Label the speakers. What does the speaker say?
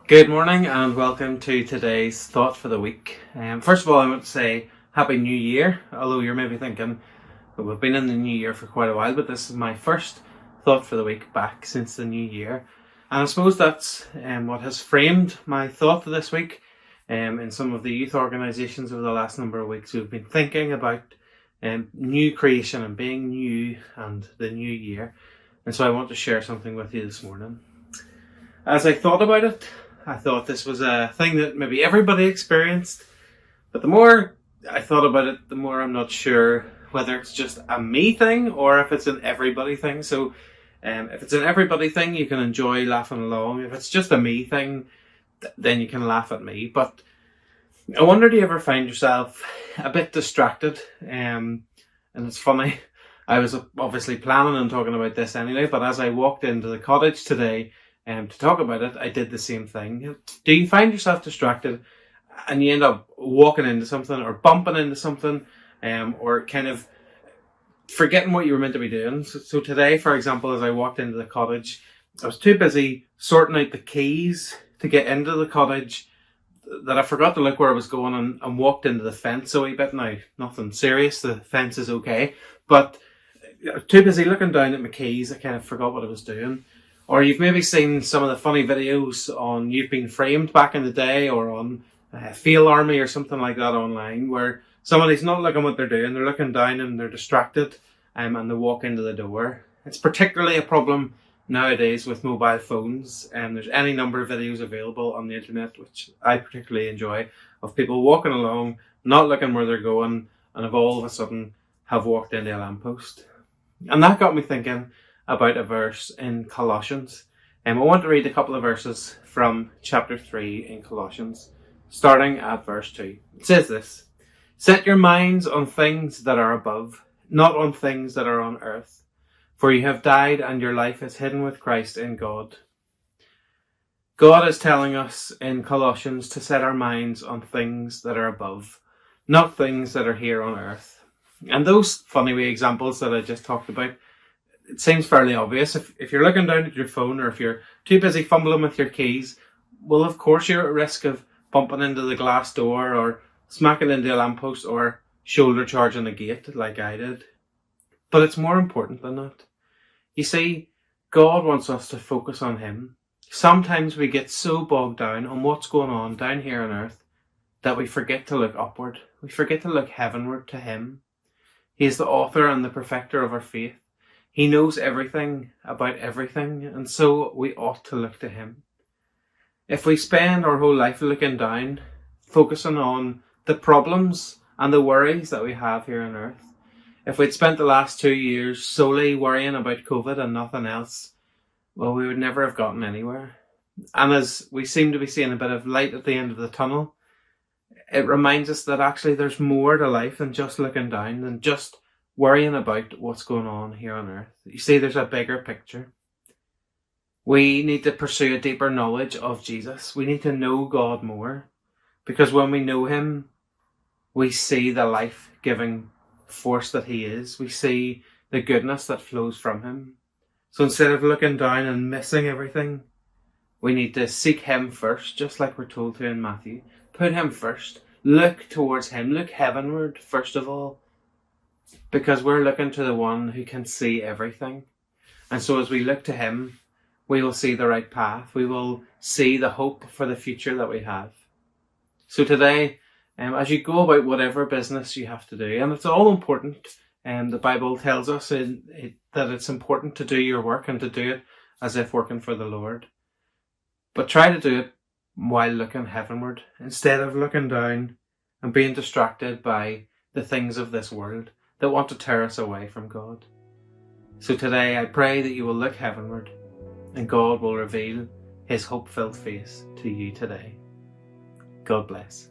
Speaker 1: Good morning and welcome to today's thought for the week. First of all, I want to say Happy New Year, although you're maybe thinking that we've been in the new year for quite a while, but this is my first thought for the week back since the new year. And I suppose that's what has framed my thought for this week. In some of the youth organisations over the last number of weeks, we've been thinking about new creation and being new and the new year. And so I want to share something with you this morning. As I thought about it, I thought this was a thing that maybe everybody experienced, but the more I thought about it, the more I'm not sure whether it's just a me thing or if it's an everybody thing. So if it's an everybody thing, you can enjoy laughing along. If it's just a me thing, then you can laugh at me. But I wonder, do you ever find yourself a bit distracted? And it's funny, I was obviously planning on talking about this anyway, but as I walked into the cottage today, to talk about it, I did the same thing. Do you find yourself distracted and you end up walking into something or bumping into something, or kind of forgetting what you were meant to be doing? So today, for example, as I walked into the cottage, I was too busy sorting out the keys to get into the cottage that I forgot to look where I was going and walked into the fence a wee bit. Now, nothing serious, the fence is okay, but too busy looking down at my keys, I kind of forgot what I was doing. Or you've maybe seen some of the funny videos on You've Been Framed back in the day, or on Fail Army or something like that online, where somebody's not looking what they're doing, they're looking down and they're distracted, and they walk into the door. It's particularly a problem nowadays with mobile phones, and there's any number of videos available on the internet, which I particularly enjoy, of people walking along, not looking where they're going, and have all of a sudden have walked into a lamppost. And that got me thinking about a verse in Colossians. I want to read a couple of verses from chapter 3 in Colossians, starting at verse 2. It says this: "Set your minds on things that are above, not on things that are on earth. For you have died and your life is hidden with Christ in God." God is telling us in Colossians to set our minds on things that are above, not things that are here on earth. And those funny wee examples that I just talked about, it seems fairly obvious. If you're looking down at your phone, or if you're too busy fumbling with your keys, well, of course you're at risk of bumping into the glass door, or smacking into a lamppost, or shoulder charging a gate like I did. But it's more important than that. You see, God wants us to focus on Him. Sometimes we get so bogged down on what's going on down here on earth that we forget to look upward. We forget to look heavenward to Him. He is the author and the perfecter of our faith. He knows everything about everything, and so we ought to look to Him. If we spend our whole life looking down, focusing on the problems and the worries that we have here on earth, if we'd spent the last 2 years solely worrying about COVID and nothing else, well, we would never have gotten anywhere. And as we seem to be seeing a bit of light at the end of the tunnel, it reminds us that actually there's more to life than just looking down, than just worrying about what's going on here on earth. You see, there's a bigger picture. We need to pursue a deeper knowledge of Jesus. We need to know God more, because when we know Him, we see the life-giving force that He is. We see the goodness that flows from Him. So instead of looking down and missing everything, we need to seek Him first, just like we're told to in Matthew. Put Him first. Look towards Him. Look heavenward first of all, because we're looking to the one who can see everything. And so as we look to Him, we will see the right path. We will see the hope for the future that we have. So today, as you go about whatever business you have to do, and it's all important, the Bible tells us that it's important to do your work and to do it as if working for the Lord. But try to do it while looking heavenward, instead of looking down and being distracted by the things of this world that want to tear us away from God. So today I pray that you will look heavenward, and God will reveal His hope-filled face to you today. God bless.